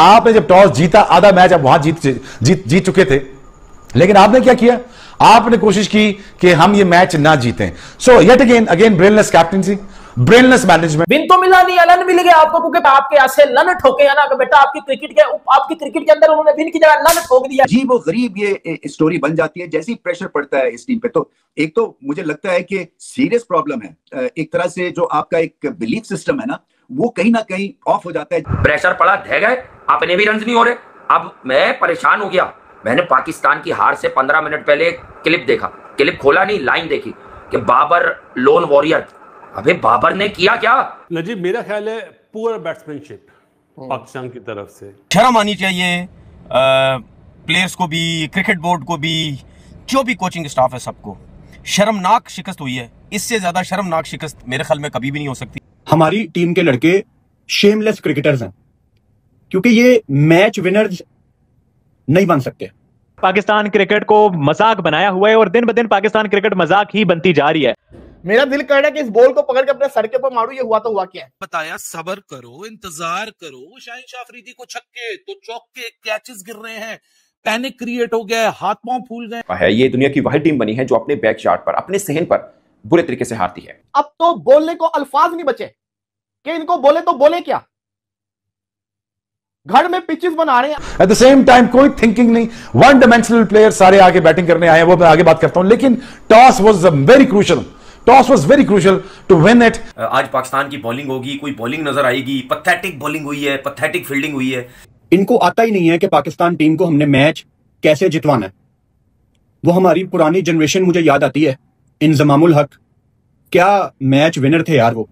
आपने जब टॉस जीता, आधा मैच आप वहां जीत चुके थे, लेकिन आपने क्या किया? आपने कोशिश की कि हम ये मैच ना जीतें। So yet again brainless captaincy, brainless management. Win तो मिला नहीं, लन मिल गया आपको, क्योंकि आपके ऐसे लन ठोके है ना कि बेटा आपकी क्रिकेट के अंदर उन्होंने विन की जगह लन ठोक दिया। जी वो गरीब ये स्टोरी बन जाती है जैसे ही प्रेशर पड़ता है इस टीम पे। तो एक तो मुझे लगता है कि सीरियस प्रॉब्लम है, एक तरह से जो आपका एक बिलीफ सिस्टम है ना, वो कहीं ना कहीं ऑफ हो जाता है। प्रेशर पड़ा, ढह गए, अपने भी रन नहीं हो रहे। अब मैं परेशान हो गया। मैंने पाकिस्तान की हार से 15 मिनट पहले क्लिप देखा, क्लिप खोला नहीं, लाइन देखी कि बाबर लोन वॉरियर। अबे बाबर ने किया क्या? नजीब, मेरा ख्याल है पूरा बैट्समैनशिप पाकिस्तान की तरफ से शर्म आनी चाहिए प्लेयर्स को भी, क्रिकेट बोर्ड को भी, जो भी कोचिंग स्टाफ है सबको। शर्मनाक शिकस्त हुई है, इससे ज्यादा शर्मनाक शिकस्त मेरे ख्याल में कभी भी नहीं हो सकती। हमारी टीम के लड़के शेमलेस क्रिकेटर्स हैं, क्योंकि ये मैच विनर्स नहीं बन सकते। पाकिस्तान क्रिकेट को मजाक बनाया हुआ है और दिन ब दिन पाकिस्तान क्रिकेट मजाक ही बनती जा रही है। मेरा दिल कर रहा है कि इस बॉल को पकड़ के अपने सर के ऊपर मारूं। ये हुआ तो हुआ क्या है? बताया सब्र करो, इंतजार करो। शाहिन शाह अफरीदी को छक्के तो चौके कैचेस गिर रहे हैं, पैनिक क्रिएट हो गया है, हाथ पांव फूल गए। ये दुनिया की वाहिद टीम बनी है जो अपने बैक शॉट पर, अपने सहन पर बुरे तरीके से हारती है। अब तो बोलने को अल्फाज नहीं बचे कि इनको बोले तो बोले क्या। घर में पिचेस बना रहे हैं, एट द सेम टाइम कोई थिंकिंग नहीं, वन डायमेंशनल प्लेयर सारे आगे बैटिंग करने आए हैं, वो मैं आगे बात करता हूं। लेकिन toss was very crucial, toss was very crucial to win it. आज पाकिस्तान की बॉलिंग होगी, कोई बॉलिंग नजर आएगी, पैथेटिक बॉलिंग हुई है, पैथेटिक फील्डिंग हुई है। इनको आता ही नहीं है कि पाकिस्तान टीम को हमने मैच कैसे जितवाना है। वो हमारी पुरानी जनरेशन मुझे याद आती है, इंजमामुल हक, क्या मैच विनर थे यार वो।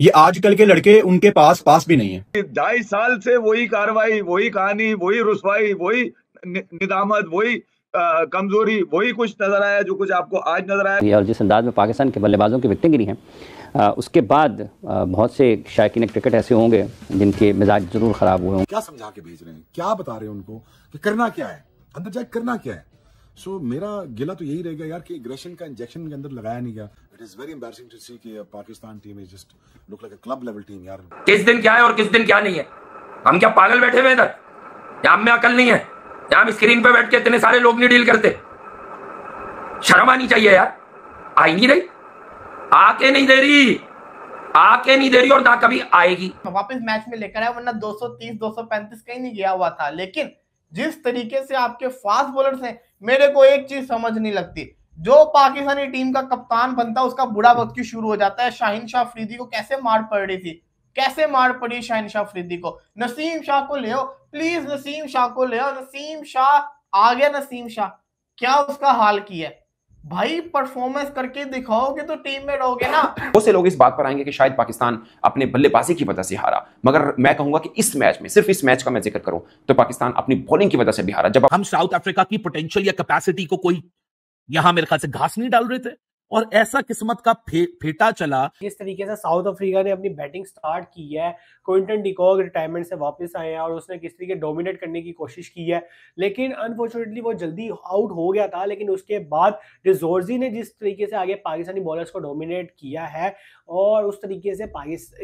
ये आजकल के लड़के उनके पास भी नहीं है। 2.5 साल से वही कार्रवाई, वही कहानी, वही रुसवाई, वही निदामत, वही कमजोरी, वही कुछ नजर आया जो कुछ आपको आज नजर आया। और जिस अंदाज में पाकिस्तान के बल्लेबाजों की विकेटें गिरी हैं, उसके बाद बहुत से शायकीन क्रिकेट ऐसे होंगे जिनके मिजाज जरूर खराब हुए होंगे। क्या समझा के भेज रहे हैं, क्या बता रहे हैं उनको कि करना क्या है, अंदर जाके करना क्या है। सो मेरा गिला तो यही रहेगा यार कि एग्रेशन का इंजेक्शन के अंदर लगाया नहीं गया। It is very embarrassing to see कि Pakistan team is just look like a club level team यार। किस दिन क्या है और किस दिन क्या नहीं है। हम क्या पागल बैठे हुए इधर? या हम में अकल नहीं है? या हम स्क्रीन पे बैठ के इतने सारे लोग नहीं डील करते? शर्म आनी चाहिए यार। आई नहीं रही, आके नहीं दे रही, आके नहीं दे रही और ना कभी आएगी। वापस मैच में लेकर आया, वरना 230 235 कहीं नहीं गया हुआ था। लेकिन जिस तरीके से आपके फास्ट बॉलर्स हैं, मेरे को एक चीज समझ नहीं लगती, जो पाकिस्तानी टीम का कप्तान बनता है उसका बुरा वक्त क्यों शुरू हो जाता है। शाहीन शाह अफरीदी को कैसे मार पड़ रही थी, कैसे मार पड़ी शाहीन शाह अफरीदी को। नसीम शाह को ले आओ प्लीज, नसीम शाह को ले आओ। नसीम शाह आ गया, नसीम शाह क्या उसका हाल किया है भाई। परफॉर्मेंस करके दिखाओ कि तो टीम में रहोगे ना। बहुत से लोग इस बात पर आएंगे कि शायद पाकिस्तान अपने बल्लेबाजी की वजह से हारा, मगर मैं कहूंगा कि इस मैच में, सिर्फ इस मैच का मैं जिक्र करूं तो पाकिस्तान अपनी बॉलिंग की वजह से भी हारा। जब हम साउथ अफ्रीका की पोटेंशियल या कैपेसिटी को कोई यहां मेरे ख्याल से घास नहीं डाल रहे थे, और ऐसा किस्मत का फेटा चला। जिस तरीके से साउथ अफ्रीका ने अपनी बैटिंग स्टार्ट की है, क्विंटन डिकॉक रिटायरमेंट से वापस आए हैं और उसने किस तरीके डोमिनेट करने की कोशिश की है, लेकिन अनफॉर्चुनेटली वो जल्दी आउट हो गया था। लेकिन उसके बाद रिजोर्जी ने जिस तरीके से आगे पाकिस्तानी बॉलर्स को डोमिनेट किया है, और उस तरीके से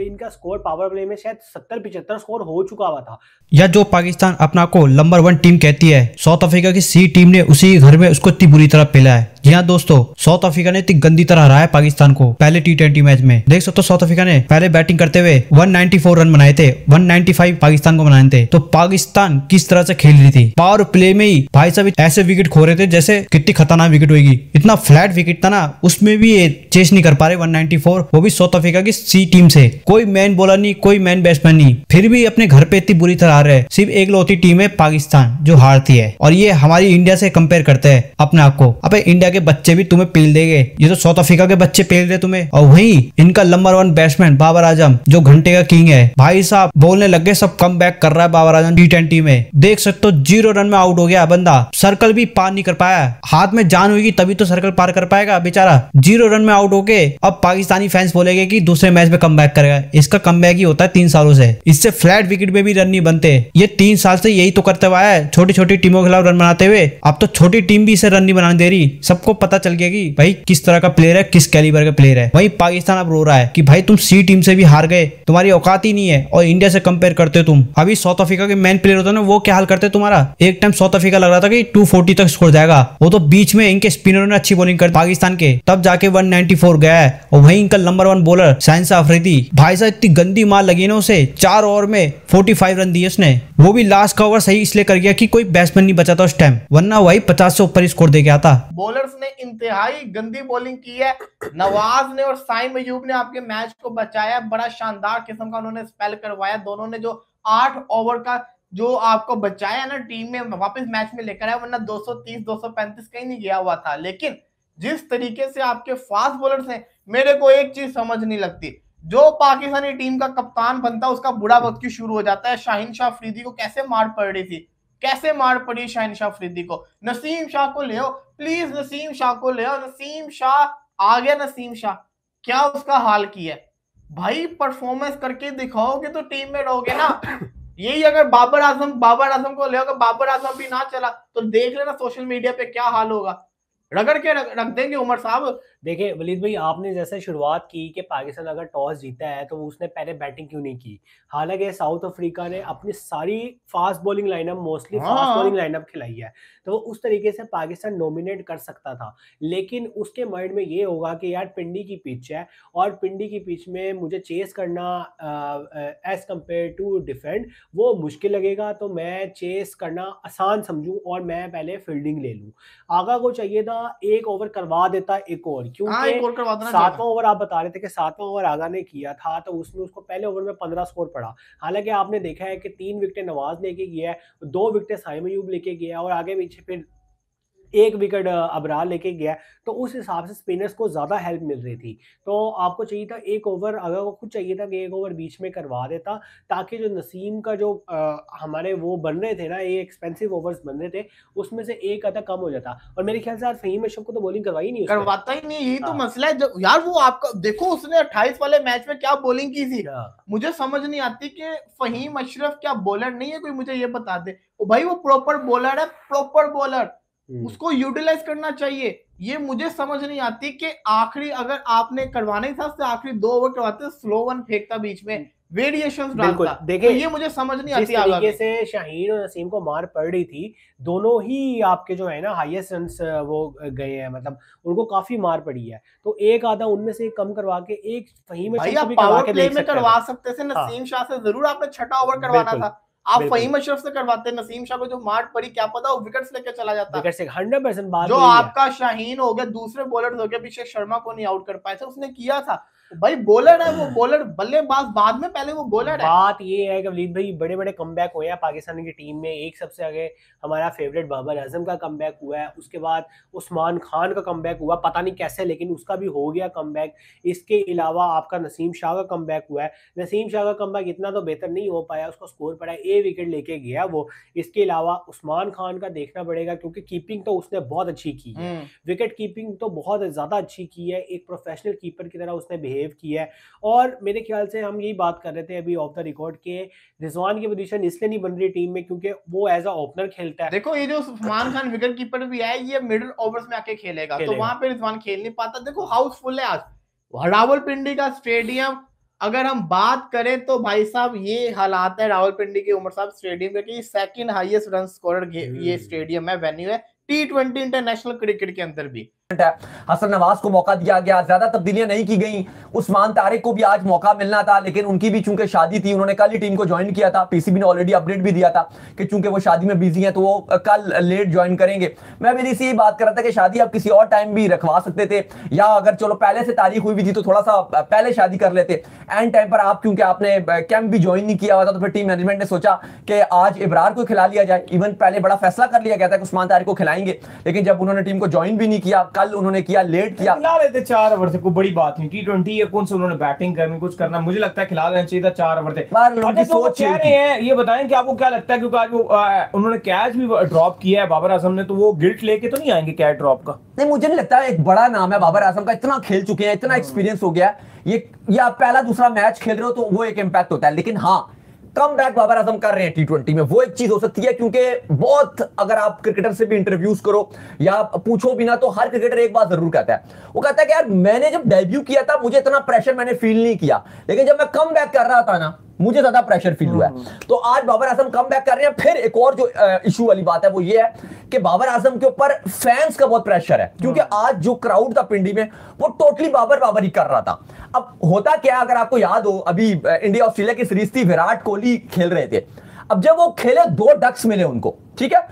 इनका स्कोर पावर प्ले में शायद 70-75 स्कोर हो चुका हुआ था। या जो पाकिस्तान अपना को नंबर 1 टीम कहती है, साउथ अफ्रीका की सी टीम ने उसी घर में उसको इतनी बुरी तरह पिला है। जी हाँ दोस्तों, साउथ अफ्रीका ने इतनी गंदी तरह हराया पाकिस्तान को पहले T20 मैच में। देख सकते हो साउथ अफ्रीका ने पहले बैटिंग करते हुए 194 रन बनाए थे, 195 पाकिस्तान को बनाए थे। तो पाकिस्तान किस तरह से खेल रही थी, पावर प्ले में ही भाई साहब ऐसे विकेट खो रहे थे जैसे कितनी खतरनाक विकेट होगी। इतना फ्लैट विकेट था ना, उसमें भी ये चेस नहीं कर पा रहे 194, वो भी साउथ अफ्रीका की सी टीम से। कोई मैन बॉलर नहीं, कोई मैन बैट्समैन नहीं, फिर भी अपने घर पे इतनी बुरी तरह हार रहे। सिर्फ एक लौती टीम है पाकिस्तान जो हारती है, और ये हमारी इंडिया से कंपेयर करते हैं अपने आप को। अबे इंडिया के बच्चे भी तुम्हें पेल देंगे, ये तो साउथ अफ्रीका के बच्चे पेल रहे तुम्हें। और वहीं इनका नंबर 1 बैट्समैन बाबर आजम जो घंटे का किंग है, भाई साहब बोलने लग गए सब कम बैक कर रहा है बाबर आजम T20 में। देख सकते हो 0 रन में आउट हो गया बंदा, सर्कल भी पार नहीं कर पाया। हाथ में जान होगी तभी तो सर्कल पार कर पाएगा बेचारा। 0 रन में आउट होके अब पाकिस्तानी फैंस बोलेंगे कि दूसरे मैच में कमबैक करेगा। इसका कमबैक ही होता है 3 सालों से, इससे फ्लैट विकेट में भी रन नहीं बनते। ये 3 साल से यही तो करते हुआ है, छोटी छोटी टीमों के खिलाफ रन बनाते हुए। अब तो छोटी टीम भी इसे रन नहीं बनाने दे रही, सब सबको पता चल गया कि भाई किस तरह का प्लेयर है, किस कैलिबर का प्लेयर है। वही पाकिस्तान अब रो रहा है कि भाई तुम सी टीम से भी हार गए, तुम्हारी औकात ही नहीं है, और इंडिया से कंपेयर करते हो तुम। अभी साउथ अफ्रीका के मेन प्लेयर होता है ना, वो क्या हाल करते तुम्हारा। एक टाइम साउथ अफ्रीका लग रहा था कि 240 तक स्कोर जाएगा, वो तो बीच में इनके स्पिनरों ने अच्छी बॉलिंग कर पाकिस्तान के, तब जाके 194 गया है। और वही इनका नंबर 1 बॉलर शाहिनशाह अफरीदी, भाई साहब इतनी गंदी मार लगी ना उसे, 4 ओवर में 45 रन दिए उसने। वो भी लास्ट का ओवर सही इसलिए कर गया कि कोई बैट्समैन नहीं बचा था उस टाइम, वरना वही 50 से ऊपर स्कोर दे गया था। बॉलर्स ने इंतहाई गंदी बॉलिंग की है। नवाज ने और साइम अयूब ने आपके मैच को बचाया, बड़ा शानदार किस्म का उन्होंने स्पेल करवाया। दोनों ने जो 8 ओवर का जो आपको बचाया ना, टीम में वापस मैच में लेकर आया, वरना 230 235 कहीं नहीं गया हुआ था। लेकिन जिस तरीके से आपके फास्ट बॉलर्स हैं, मेरे को एक चीज समझ नहीं लगती, जो पाकिस्तानी टीम का कप्तान बनता है उसका बुरा वक्त क्यों शुरू हो जाता है। शाहिनशाह अफरीदी को कैसे मार पड़ रही थी, कैसे मार पड़ी शाहिनशाह अफरीदी को। नसीम शाह को ले आओ प्लीज, नसीम शाह को ले आओ। नसीम शाह आ गया, नसीम शाह क्या उसका हाल किया है भाई, परफॉर्मेंस करके दिखाओगे तो टीम में रहोगे ना। यही अगर बाबर आजम को ले आओगे, बाबर आजम भी ना चला तो देख लेना सोशल मीडिया पे क्या हाल होगा, रगड़ के रख देंगे उमर साहब। देखिए वलीद भाई, आपने जैसे शुरुआत की कि पाकिस्तान अगर टॉस जीता है तो उसने पहले बैटिंग क्यों नहीं की। हालांकि साउथ अफ्रीका ने अपनी सारी fast bowling lineup, mostly fast bowling lineup खिलाई है, तो वो उस तरीके से पाकिस्तान नॉमिनेट कर सकता था। लेकिन उसके माइंड में ये होगा कि यार पिंडी की पिच है, और पिंडी की पिच में मुझे चेस करना एज कम्पेयर टू डिफेंड वो मुश्किल लगेगा, तो मैं चेस करना आसान समझूं और मैं पहले फील्डिंग ले लूं। आगा को चाहिए था एक ओवर करवा देता, एक और, क्योंकि 7वां ओवर आप बता रहे थे कि 7वां ओवर आगा ने किया था, तो उसमें उसको पहले ओवर में 15 स्कोर पड़ा। हालांकि आपने देखा है कि 3 विकेटें नवाज लेके गया है, 2 विकेटें साइम अयूब लेके गया और आगे पीछे फिर 1 विकेट अबरार लेके गया, तो उस हिसाब से स्पिनर्स को ज्यादा हेल्प मिल रही थी। तो आपको चाहिए था एक ओवर, अगर वो कुछ चाहिए था कि एक ओवर बीच में करवा देता, ताकि जो नसीम का जो हमारे वो बन रहे थे ना, ये एक्सपेंसिव ओवर्स बन रहे थे, उसमें से एक आधा कम हो जाता। और मेरे ख्याल से आज फहीम अशरफ को तो बॉलिंग करवाई नहीं, करवाता ही नहीं, यही तो मसला है यार। वो आपका देखो, उसने 28 वाले मैच में क्या बॉलिंग की थी, मुझे समझ नहीं आती कि फहीम अशरफ क्या बॉलर नहीं है, कोई मुझे ये बता दे। भाई वो प्रॉपर बॉलर है, प्रॉपर बॉलर, उसको यूटिलाइज करना चाहिए। ये मुझे समझ नहीं आती कि आखिरी अगर आपने करवाना ही था तो आखिरी 2 ओवर करवाते, स्लो वन फेंकता बीच में, वेरिएशंस डालता। देखिए, तो ये मुझे समझ नहीं आती। जिस तरीके से शाहीन और नसीम को मार पड़ रही थी, दोनों ही आपके जो है ना हाईएस्ट रन्स वो गए हैं, मतलब उनको काफी मार पड़ी है, तो एक आधा उनमें से कम करवा के एक फहीम अशरफ पावर प्ले में करवा सकते थे। नसीम शाह से जरूर आपने 6ठा ओवर करवाना था, आप फहीम अशरफ से करवाते। नसीम शाह को जो मार पड़ी, क्या पता वो विकेट्स लेके चला जाता। विकेट से 100% बात जो आपका शाहीन हो गया, दूसरे बॉलर हो गया, अभिषेक शर्मा को नहीं आउट कर पाए थे, उसने किया था। भाई बॉलर है वो, बॉलर बल्लेबाज बाद में, पहले वो बॉलर है। बात ये है कि वलीद भाई बड़े बड़े कमबैक हुए हैं पाकिस्तान की टीम में। एक सबसे आगे हमारा फेवरेट बाबर आजम का कमबैक हुआ है, उसके बाद उस्मान खान का कमबैक हुआ, पता नहीं कैसे लेकिन उसका भी हो गया कमबैक। इसके अलावा आपका नसीम शाह का कमबैक हुआ है। नसीम शाह का कमबैक इतना तो बेहतर नहीं हो पाया, उसको स्कोर पड़ा है, 1 विकेट लेके गया वो। इसके अलावा उस्मान खान का देखना पड़ेगा, क्योंकि कीपिंग तो उसने बहुत अच्छी की है, विकेट कीपिंग तो बहुत ज्यादा अच्छी की है, एक प्रोफेशनल कीपर की तरह उसने बिहेव किया है। और मेरे ख्याल से हम यही बात कर रहे थे अभी ऑफ द रिकॉर्ड के, रिजवान की पोजीशन इसलिए नहीं बन रही टीम में क्योंकि वो एज अ ओपनर खेलता है। देखो ये जो उस्मान खान विकेट कीपर भी है, ये मिडिल ओवर्स में आके खेलेगा, तो वहां पे रिजवान खेल नहीं पाता। देखो हाउसफुल है आज रावलपिंडी का स्टेडियम। अगर हम बात करें तो भाई साहब ये हालात है रावलपिंडी के उमर साहब स्टेडियम के कि सेकंड हाईएस्ट रन स्कोरर ये स्टेडियम है, वेन्यू है T20 इंटरनेशनल क्रिकेट के अंदर भी। हसन नवाज को मौका दिया गया, ज्यादा तब्दीलियां नहीं की गई। उस्मान तारिक को भी आज मौका मिलना था, लेकिन उनकी भी चूंकि शादी थी, उन्होंने कल ही टीम को ज्वाइन किया था। पीसीबी ने ऑलरेडी अपडेट भी दिया था कि चूंकि वो शादी में बिजी हैं तो वो कल लेट ज्वाइन करेंगे। मैं भी इसी बात कर रहा था कि शादी आप किसी और टाइम भी रखवा सकते थे, या अगर चलो पहले से तारीख हुई भी थी तो थोड़ा सा पहले शादी कर लेते। एंड टाइम पर आप क्योंकि आपने कैंप भी ज्वाइन नहीं किया हुआ था, तो फिर टीम मैनेजमेंट ने सोचा कि आज इब्रार को खिला लिया जाए। इवन पहले बड़ा फैसला कर लिया गया था कि उस्मान तारिक को खिलाएंगे, लेकिन जब उन्होंने टीम को ज्वाइन भी नहीं किया, कल उन्होंने किया, किया खिला लेते 4 ओवर से, कोई बड़ी बात नहीं। T20 कौन से उन्होंने बैटिंग करनी, कुछ करना, मुझे लगता है खिला देना चाहिए था 4 ओवर थे। सोच कह रहे हैं, ये बताएं कि आपको क्या लगता है, क्योंकि आज वो उन्होंने कैच भी ड्रॉप किया है बाबर आजम ने, तो वो गिल्ट लेके तो नहीं आएंगे कैच ड्रॉप का? नहीं, मुझे नहीं लगता। एक बड़ा नाम है बाबर आजम का, इतना खेल चुके हैं, इतना एक्सपीरियंस हो गया। ये आप पहला दूसरा मैच खेल रहे हो तो वो एक इम्पैक्ट होता है, लेकिन हाँ कम बैक बाबर आजम कर रहे हैं T20 में, वो एक चीज हो सकती है, क्योंकि बहुत अगर आप क्रिकेटर से भी इंटरव्यूज करो या पूछो भी ना, तो हर क्रिकेटर एक बात जरूर कहता है, वो कहता है कि यार मैंने जब डेब्यू किया था मुझे इतना प्रेशर मैंने फील नहीं किया, लेकिन जब मैं कम बैक कर रहा था ना मुझे ज्यादा प्रेशर फील हुआ है। तो आज बाबर आजम कम बैक कर रहे हैं। फिर एक और जो इशू वाली बात है वो ये है कि बाबर आजम के ऊपर फैंस का बहुत प्रेशर है, क्योंकि आज जो क्राउड था पिंडी में वो टोटली बाबर बाबर ही कर रहा था। अब होता क्या, अगर आपको याद हो, अभी इंडिया ऑस्ट्रेलिया की सीरीज थी, विराट कोहली खेल रहे थे। अब जब वो खेले 2 डक्स मिले उनको, ठीक है,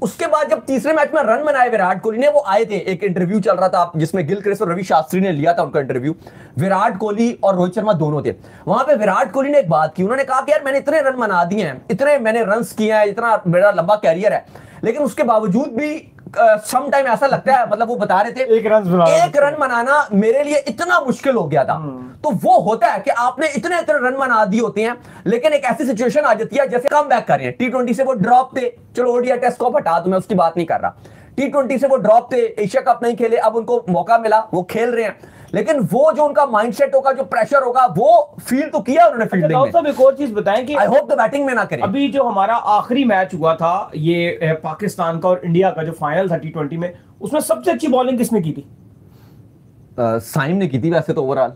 उसके बाद जब तीसरे मैच में रन बनाए विराट कोहली ने, वो आए थे, एक इंटरव्यू चल रहा था जिसमें गिलक्रिस्ट और रवि शास्त्री ने लिया था उनका इंटरव्यू, विराट कोहली और रोहित शर्मा दोनों थे वहां पे। विराट कोहली ने एक बात की, उन्होंने कहा कि यार मैंने इतने रन बना दिए हैं, इतने मैंने रन्स किए हैं, इतना मेरा लंबा कैरियर है, लेकिन उसके बावजूद भी सम टाइम ऐसा लगता है, मतलब वो बता रहे थे एक रन बनाना मेरे लिए इतना मुश्किल हो गया था। तो वो होता है कि आपने इतने रन बना दिए होते हैं, लेकिन एक ऐसी सिचुएशन आ जाती है जैसे कम बैक कर रहे हैं। T20 से वो ड्रॉप थे, चलो ओडीआई टेस्ट को हटा दो, मैं उसकी बात नहीं कर रहा। T20 से वो ड्रॉप थे, एशिया कप नहीं खेले, अब उनको मौका मिला, वो खेल रहे हैं, लेकिन वो जो उनका माइंडसेट होगा, जो प्रेशर होगा, वो फील तो किया उन्होंने फील्डिंग में। साहब एक और चीज बताएं कि आई होप द बैटिंग में ना करें। अभी जो हमारा आखिरी मैच हुआ था ये पाकिस्तान का और इंडिया का जो फाइनल था T20 में, उसमें सबसे अच्छी बॉलिंग किसने की थी? साइम ने की थी वैसे तो ओवरऑल।